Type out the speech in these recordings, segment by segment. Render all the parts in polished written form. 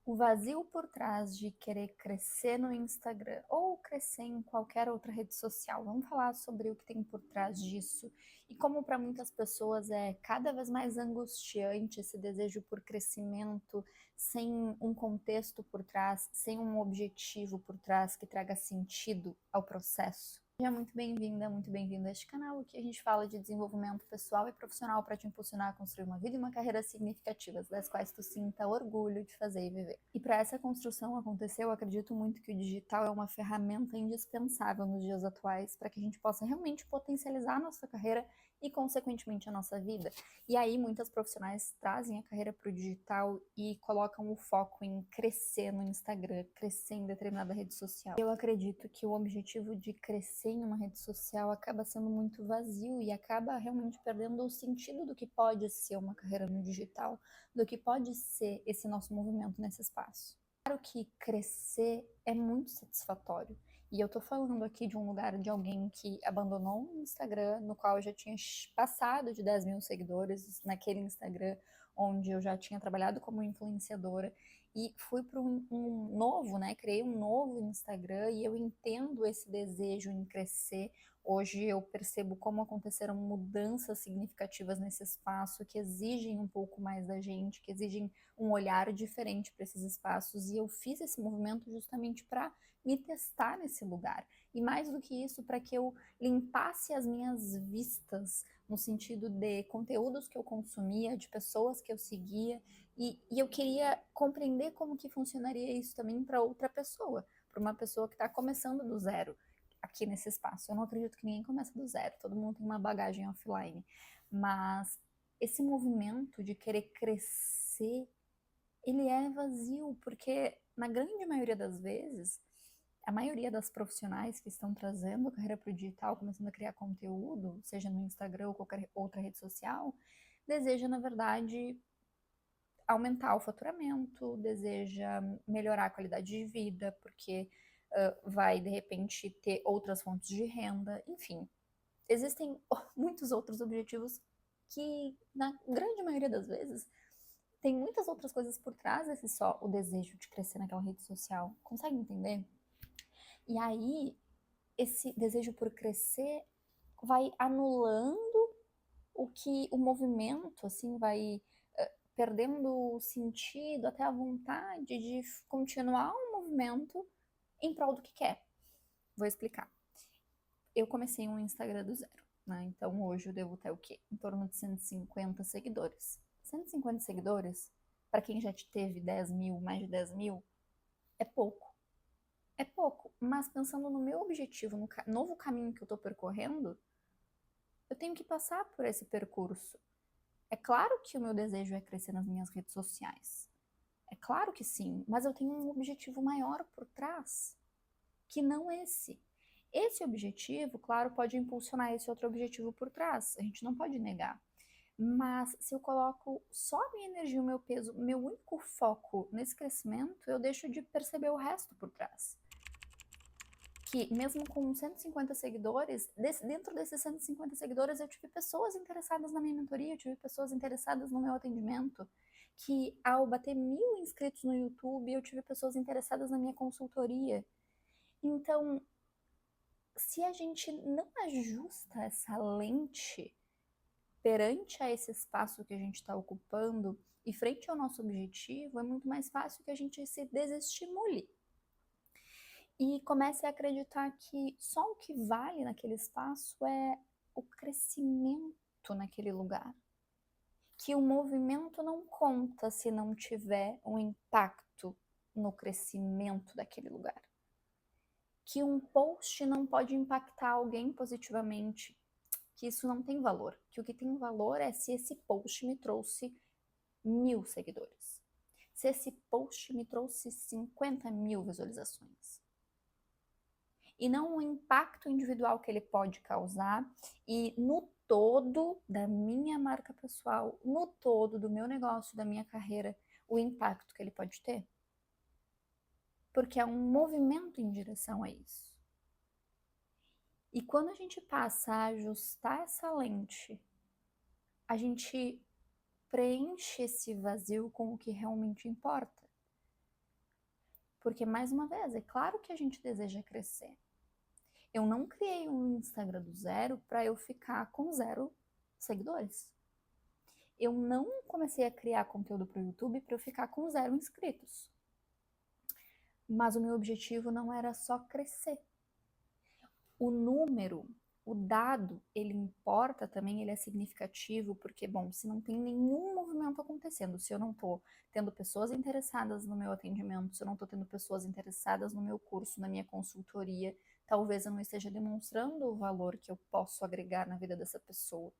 O vazio por trás de querer crescer no Instagram ou crescer em qualquer outra rede social. Vamos falar sobre o que tem por trás disso e como para muitas pessoas é cada vez mais angustiante esse desejo por crescimento sem um contexto por trás, sem um objetivo por trás que traga sentido ao processo. Seja muito bem-vindo a este canal. Aqui a gente fala de desenvolvimento pessoal e profissional para te impulsionar a construir uma vida e uma carreira significativas, das quais tu sinta orgulho de fazer e viver. E para essa construção acontecer, eu acredito muito que o digital é uma ferramenta indispensável nos dias atuais para que a gente possa realmente potencializar a nossa carreira e, consequentemente, a nossa vida. E aí, muitas profissionais trazem a carreira para o digital e colocam o foco em crescer no Instagram, crescer em determinada rede social. Eu acredito que o objetivo de crescer em uma rede social acaba sendo muito vazio e acaba realmente perdendo o sentido do que pode ser uma carreira no digital, do que pode ser esse nosso movimento nesse espaço. Claro que crescer é muito satisfatório. E eu tô falando aqui de um lugar de alguém que abandonou um Instagram no qual eu já tinha passado de 10 mil seguidores, naquele Instagram onde eu já tinha trabalhado como influenciadora, e fui para um novo, né? Criei um novo Instagram e eu entendo esse desejo em crescer. Hoje eu percebo como aconteceram mudanças significativas nesse espaço que exigem um pouco mais da gente, que exigem um olhar diferente para esses espaços, e eu fiz esse movimento justamente para me testar nesse lugar. E mais do que isso, para que eu limpasse as minhas vistas no sentido de conteúdos que eu consumia, de pessoas que eu seguia, e eu queria compreender como que funcionaria isso também para outra pessoa, para uma pessoa que está começando do zero aqui nesse espaço. Eu não acredito que ninguém começa do zero, todo mundo tem uma bagagem offline, mas esse movimento de querer crescer, ele é vazio, porque na grande maioria das vezes, a maioria das profissionais que estão trazendo a carreira para o digital, começando a criar conteúdo, seja no Instagram ou qualquer outra rede social, deseja, na verdade, aumentar o faturamento, deseja melhorar a qualidade de vida, porque vai, de repente, ter outras fontes de renda, enfim. Existem muitos outros objetivos que, na grande maioria das vezes, tem muitas outras coisas por trás desse só o desejo de crescer naquela rede social. Consegue entender? E aí, esse desejo por crescer vai anulando o movimento, assim, vai perdendo o sentido, até a vontade de continuar o movimento em prol do que quer. Vou explicar. Eu comecei um Instagram do zero, né? Então hoje eu devo ter o quê? Em torno de 150 seguidores. 150 seguidores, para quem já teve 10 mil, mais de 10 mil, é pouco. É pouco, mas pensando no meu objetivo, no novo caminho que eu tô percorrendo, eu tenho que passar por esse percurso. É claro que o meu desejo é crescer nas minhas redes sociais. É claro que sim, mas eu tenho um objetivo maior por trás, que não esse. Esse objetivo, claro, pode impulsionar esse outro objetivo por trás, a gente não pode negar. Mas se eu coloco só a minha energia, o meu peso, meu único foco nesse crescimento, eu deixo de perceber o resto por trás. Que mesmo com 150 seguidores, dentro desses 150 seguidores eu tive pessoas interessadas na minha mentoria, eu tive pessoas interessadas no meu atendimento, que ao bater 1000 inscritos no YouTube, eu tive pessoas interessadas na minha consultoria. Então, se a gente não ajusta essa lente perante a esse espaço que a gente está ocupando e frente ao nosso objetivo, é muito mais fácil que a gente se desestimule e comece a acreditar que só o que vale naquele espaço é o crescimento naquele lugar. Que o movimento não conta se não tiver um impacto no crescimento daquele lugar. Que um post não pode impactar alguém positivamente, que isso não tem valor. Que o que tem valor é se esse post me trouxe 1000 seguidores. Se esse post me trouxe 50 mil visualizações. E não o impacto individual que ele pode causar e no todo da minha marca pessoal, no todo do meu negócio, da minha carreira, o impacto que ele pode ter. Porque é um movimento em direção a isso. E quando a gente passa a ajustar essa lente, a gente preenche esse vazio com o que realmente importa. Porque, mais uma vez, é claro que a gente deseja crescer. Eu não criei um Instagram do zero para eu ficar com 0 seguidores. Eu não comecei a criar conteúdo para o YouTube para eu ficar com 0 inscritos. Mas o meu objetivo não era só crescer. O número, o dado, ele importa também, ele é significativo, porque, bom, se não tem nenhum movimento acontecendo, se eu não estou tendo pessoas interessadas no meu atendimento, se eu não estou tendo pessoas interessadas no meu curso, na minha consultoria, talvez eu não esteja demonstrando o valor que eu posso agregar na vida dessa pessoa.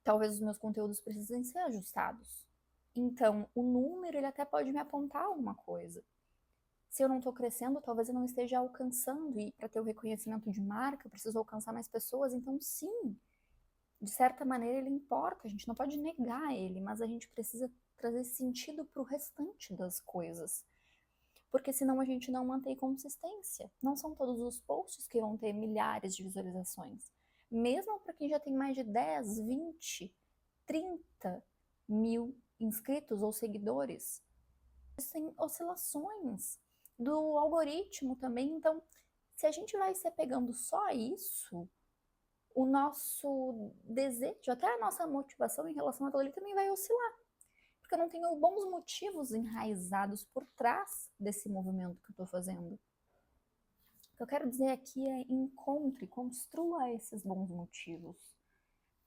Talvez os meus conteúdos precisem ser ajustados. Então, o número, ele até pode me apontar alguma coisa. Se eu não estou crescendo, talvez eu não esteja alcançando, e para ter o reconhecimento de marca, eu preciso alcançar mais pessoas. Então, sim, de certa maneira ele importa, a gente não pode negar ele, mas a gente precisa trazer sentido para o restante das coisas. Porque senão a gente não mantém consistência. Não são todos os posts que vão ter milhares de visualizações. Mesmo para quem já tem mais de 10, 20, 30 mil inscritos ou seguidores, tem oscilações do algoritmo também. Então, se a gente vai se apegando só a isso, o nosso desejo, até a nossa motivação em relação àquilo ali também vai oscilar. Porque eu não tenho bons motivos enraizados por trás desse movimento que eu estou fazendo. O que eu quero dizer aqui é encontre, construa esses bons motivos.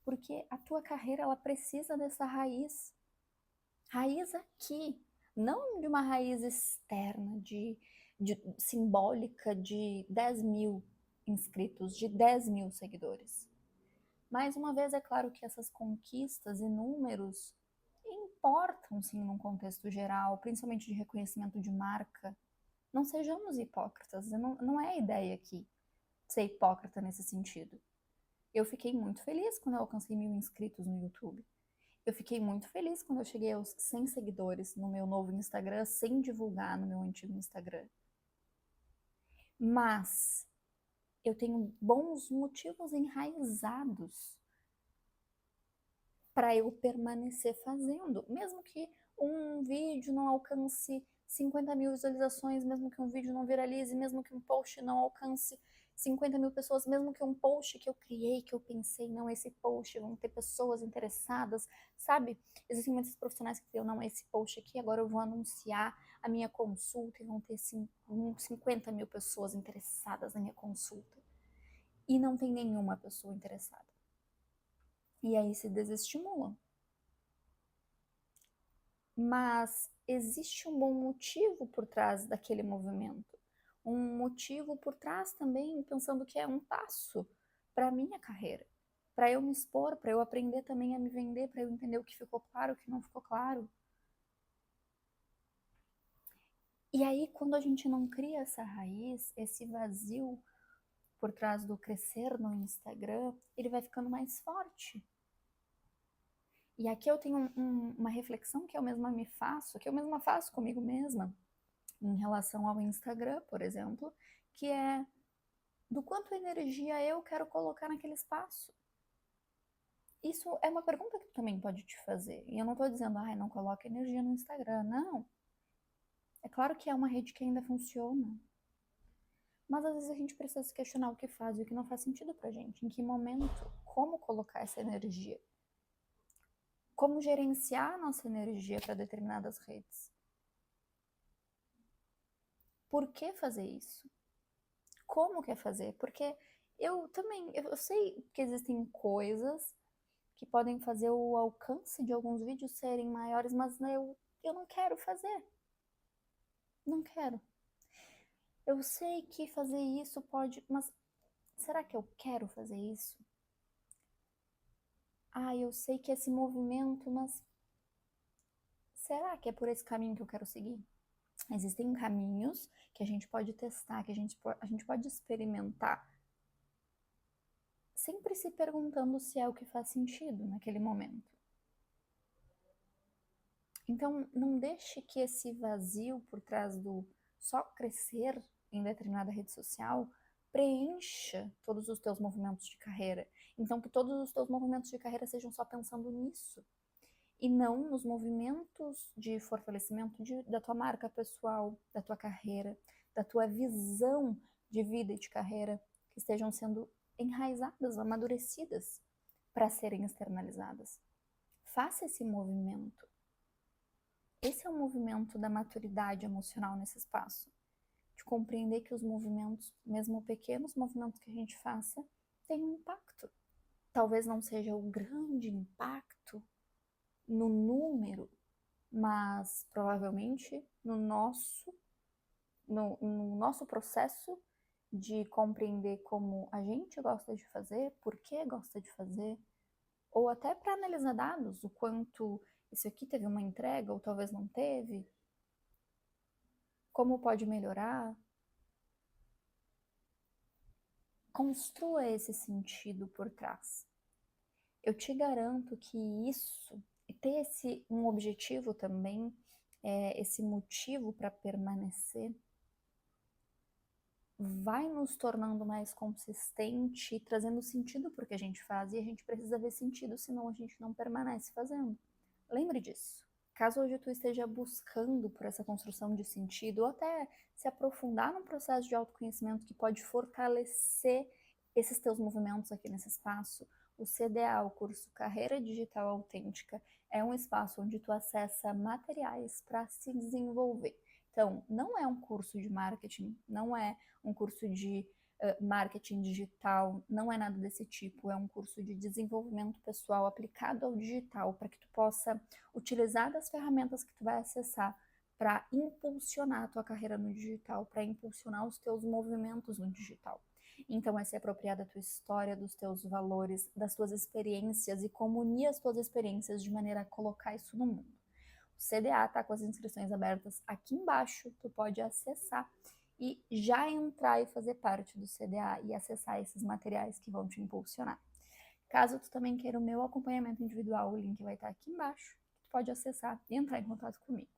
Porque a tua carreira, ela precisa dessa raiz. Raiz aqui, não de uma raiz externa, simbólica de 10 mil inscritos, de 10 mil seguidores. Mais uma vez, é claro que essas conquistas e números importam, sim, num contexto geral, principalmente de reconhecimento de marca. Não sejamos hipócritas, não é a ideia aqui ser hipócrita nesse sentido. Eu fiquei muito feliz quando eu alcancei 1.000 inscritos no YouTube. Eu fiquei muito feliz quando eu cheguei aos 100 seguidores no meu novo Instagram, sem divulgar no meu antigo Instagram. Mas eu tenho bons motivos enraizados para eu permanecer fazendo, mesmo que um vídeo não alcance 50 mil visualizações, mesmo que um vídeo não viralize, mesmo que um post não alcance 50 mil pessoas, mesmo que um post que eu criei, que eu pensei, não, esse post, vão ter pessoas interessadas, sabe? Existem muitos profissionais que criam, não, esse post aqui, agora eu vou anunciar a minha consulta e vão ter 50 mil pessoas interessadas na minha consulta. E não tem nenhuma pessoa interessada. E aí se desestimulam. Mas existe um bom motivo por trás daquele movimento. Um motivo por trás também, pensando que é um passo para a minha carreira. Para eu me expor, para eu aprender também a me vender, para eu entender o que ficou claro, o que não ficou claro. E aí, quando a gente não cria essa raiz, esse vazio por trás do crescer no Instagram, ele vai ficando mais forte. E aqui eu tenho uma reflexão que eu mesma me faço, que eu mesma faço comigo mesma, em relação ao Instagram, por exemplo, que é do quanto energia eu quero colocar naquele espaço. Isso é uma pergunta que tu também pode te fazer. E eu não estou dizendo, não coloca energia no Instagram. Não. É claro que é uma rede que ainda funciona. Mas às vezes a gente precisa se questionar o que faz e o que não faz sentido pra gente. Em que momento, como colocar essa energia. Como gerenciar a nossa energia para determinadas redes. Por que fazer isso? Como quer fazer? Porque eu também, eu sei que existem coisas que podem fazer o alcance de alguns vídeos serem maiores, mas eu não quero fazer. Não quero. Eu sei que fazer isso pode, mas será que eu quero fazer isso? Eu sei que esse movimento, mas será que é por esse caminho que eu quero seguir? Existem caminhos que a gente pode testar, que a gente pode experimentar, sempre se perguntando se é o que faz sentido naquele momento. Então, não deixe que esse vazio por trás do só crescer em determinada rede social preencha todos os teus movimentos de carreira. Então, que todos os teus movimentos de carreira sejam só pensando nisso. e não nos movimentos de fortalecimento da tua marca pessoal, da tua carreira, da tua visão de vida e de carreira, que estejam sendo enraizadas, amadurecidas para serem externalizadas. Faça esse movimento. Esse é o movimento da maturidade emocional nesse espaço. De compreender que os movimentos, mesmo pequenos movimentos que a gente faça, têm um impacto. Talvez não seja o grande impacto no número, mas provavelmente no nosso processo de compreender como a gente gosta de fazer, por que gosta de fazer, ou até para analisar dados, o quanto isso aqui teve uma entrega ou talvez não teve, como pode melhorar. Construa esse sentido por trás. Eu te garanto que isso, e ter um objetivo também, esse motivo para permanecer, vai nos tornando mais consistente, trazendo sentido para o que a gente faz, e a gente precisa ver sentido, senão a gente não permanece fazendo. Lembre disso. Caso hoje tu esteja buscando por essa construção de sentido, ou até se aprofundar num processo de autoconhecimento que pode fortalecer esses teus movimentos aqui nesse espaço, o CDA, o curso Carreira Digital Autêntica, é um espaço onde tu acessa materiais para se desenvolver. Então, não é um curso de marketing, não é um curso de marketing digital, não é nada desse tipo, é um curso de desenvolvimento pessoal aplicado ao digital, para que tu possa utilizar das ferramentas que tu vai acessar para impulsionar a tua carreira no digital, para impulsionar os teus movimentos no digital. Então, é se apropriar da tua história, dos teus valores, das tuas experiências e como unir as tuas experiências de maneira a colocar isso no mundo. O CDA está com as inscrições abertas aqui embaixo, tu pode acessar e já entrar e fazer parte do CDA e acessar esses materiais que vão te impulsionar. Caso tu também queira o meu acompanhamento individual, o link vai estar aqui embaixo, tu pode acessar e entrar em contato comigo.